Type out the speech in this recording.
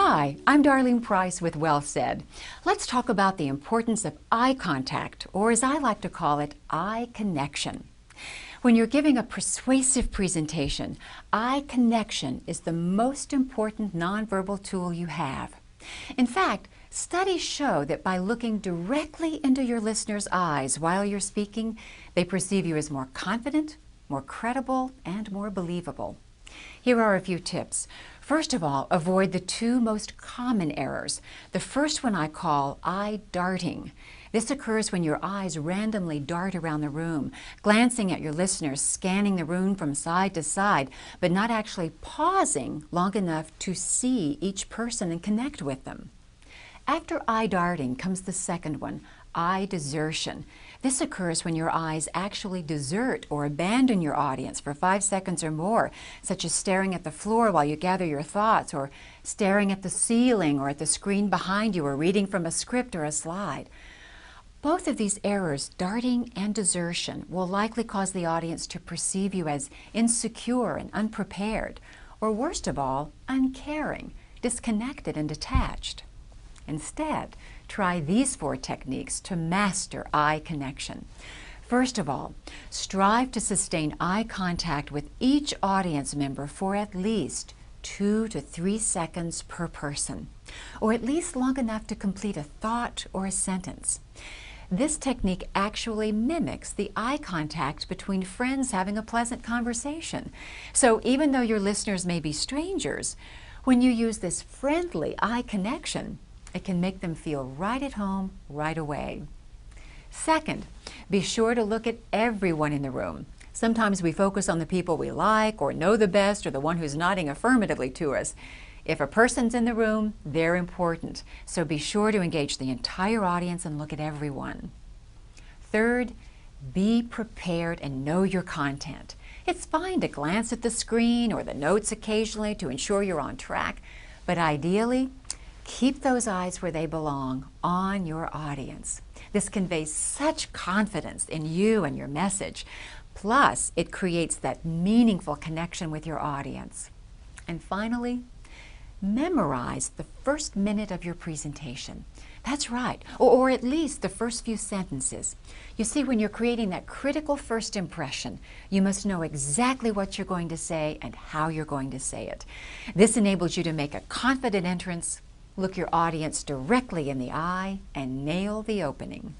Hi, I'm Darlene Price with WellSaid. Let's talk about the importance of eye contact, or as I like to call it, eye connection. When you're giving a persuasive presentation, eye connection is the most important nonverbal tool you have. In fact, studies show that by looking directly into your listener's eyes while you're speaking, they perceive you as more confident, more credible, and more believable. Here are a few tips. First of all, avoid the two most common errors. The first one I call eye darting. This occurs when your eyes randomly dart around the room, glancing at your listeners, scanning the room from side to side, but not actually pausing long enough to see each person and connect with them. After eye darting comes the second one, eye desertion. This occurs when your eyes actually desert or abandon your audience for 5 seconds or more, such as staring at the floor while you gather your thoughts, or staring at the ceiling or at the screen behind you, or reading from a script or a slide. Both of these errors, darting and desertion, will likely cause the audience to perceive you as insecure and unprepared, or worst of all, uncaring, disconnected and detached. Instead, try these 4 techniques to master eye connection. First of all, strive to sustain eye contact with each audience member for at least 2 to 3 seconds per person, or at least long enough to complete a thought or a sentence. This technique actually mimics the eye contact between friends having a pleasant conversation. So even though your listeners may be strangers, when you use this friendly eye connection, it can make them feel right at home right away. Second, be sure to look at everyone in the room. Sometimes we focus on the people we like or know the best, or the one who's nodding affirmatively to us. If a person's in the room, they're important. So be sure to engage the entire audience and look at everyone. Third, be prepared and know your content. It's fine to glance at the screen or the notes occasionally to ensure you're on track, but ideally, keep those eyes where they belong, on your audience. This conveys such confidence in you and your message. Plus, it creates that meaningful connection with your audience. And finally, memorize the first minute of your presentation. That's right, or at least the first few sentences. You see, when you're creating that critical first impression, you must know exactly what you're going to say and how you're going to say it. This enables you to make a confident entrance, look your audience directly in the eye, and nail the opening.